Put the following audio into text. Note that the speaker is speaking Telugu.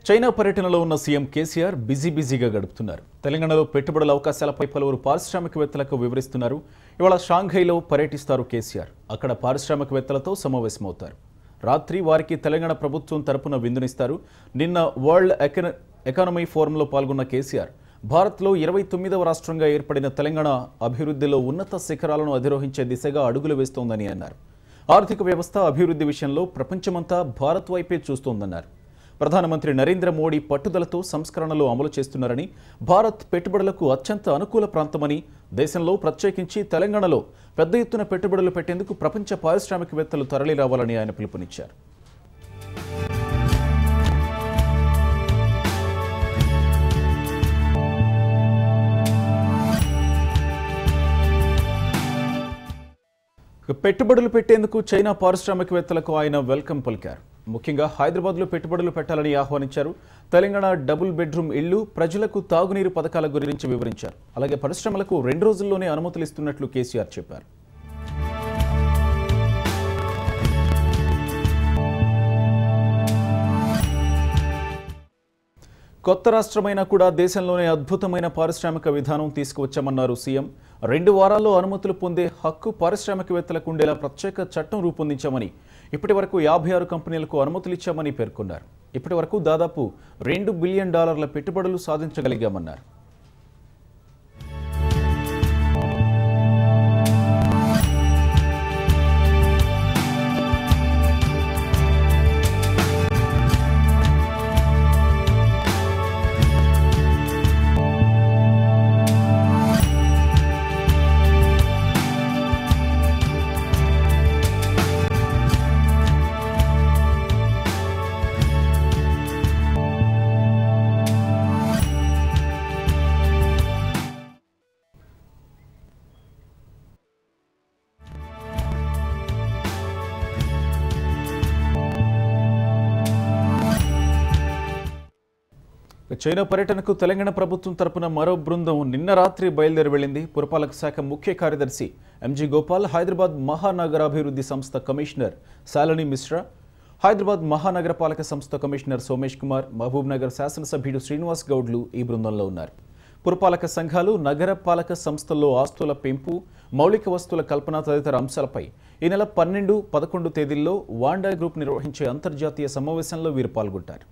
చైనా పర్యటనలో ఉన్న సీఎం కేసీఆర్ బిజీగా గడుపుతున్నారు. తెలంగాణలో పెట్టుబడుల అవకాశాలపై పలువురు పారిశ్రామికవేత్తలకు వివరిస్తున్నారు. ఇవాళ షాంఘైలో పర్యటిస్తారు కేసీఆర్. అక్కడ పారిశ్రామికవేత్తలతో సమావేశమవుతారు. రాత్రి వారికి తెలంగాణ ప్రభుత్వం తరపున విందునిస్తారు. నిన్న వరల్డ్ ఎకానమీ ఫోరంలో పాల్గొన్న కేసీఆర్ భారత్లో 29వ రాష్ట్రంగా ఏర్పడిన తెలంగాణ అభివృద్ధిలో ఉన్నత శిఖరాలను అధిరోహించే దిశగా అడుగులు వేస్తోందని అన్నారు. ఆర్థిక వ్యవస్థ అభివృద్ధి విషయంలో ప్రపంచమంతా భారత్ వైపే చూస్తోందన్నారు. ప్రధానమంత్రి నరేంద్ర మోడీ పట్టుదలతో సంస్కరణలు అమలు చేస్తున్నారని, భారత్ పెట్టుబడులకు అత్యంత అనుకూల ప్రాంతమని, దేశంలో ప్రత్యేకించి తెలంగాణలో పెద్ద ఎత్తున పెట్టుబడులు పెట్టేందుకు ప్రపంచ పారిశ్రామికవేత్తలు తరలిరావాలని ఆయన పిలుపునిచ్చారు. పెట్టుబడులు పెట్టేందుకు చైనా పారిశ్రామికవేత్తలకు ఆయన వెల్కమ్ పలికారు. ముఖ్యంగా హైదరాబాద్లో పెట్టుబడులు పెట్టాలని ఆహ్వానించారు. తెలంగాణ డబుల్ బెడ్రూమ్ ఇళ్లు, ప్రజలకు తాగునీరు పథకాల గురించి వివరించారు. అలాగే పరిశ్రమలకు 2 రోజుల్లోనే అనుమతులు ఇస్తున్నట్లు కేసీఆర్ చెప్పారు. కొత్త రాష్ట్రమైనా కూడా దేశంలోనే అద్భుతమైన పారిశ్రామిక విధానం తీసుకువచ్చామన్నారు సీఎం. 2 వారాల్లో అనుమతులు పొందే హక్కు పారిశ్రామికవేత్తలకు ఉండేలా ప్రత్యేక చట్టం రూపొందించామని, ఇప్పటి వరకు 56 కంపెనీలకు అనుమతులు ఇచ్చామని పేర్కొన్నారు. ఇప్పటి వరకు దాదాపు $2 బిలియన్ పెట్టుబడులు సాధించగలిగామన్నారు. చైనా పర్యటనకు తెలంగాణ ప్రభుత్వం తరపున మరో బృందం నిన్న రాత్రి బయలుదేరి వెళ్లింది. పురపాలక శాఖ ముఖ్య కార్యదర్శి ఎంజీ గోపాల్, హైదరాబాద్ మహానగరాభివృద్ధి సంస్థ కమిషనర్ శాలిని మిశ్రా, హైదరాబాద్ మహానగరపాలక సంస్థ కమిషనర్ సోమేష్ కుమార్, మహబూబ్ నగర్ శాసనసభ్యుడు శ్రీనివాస్ గౌడ్లు ఈ బృందంలో ఉన్నారు. పురపాలక సంఘాలు, నగరపాలక సంస్థల్లో ఆస్తుల పెంపు, మౌలిక వస్తువుల కల్పన తదితర అంశాలపై ఈ నెల 12, 11 తేదీల్లో వాండా గ్రూప్ నిర్వహించే అంతర్జాతీయ సమావేశంలో వీరు పాల్గొంటారు.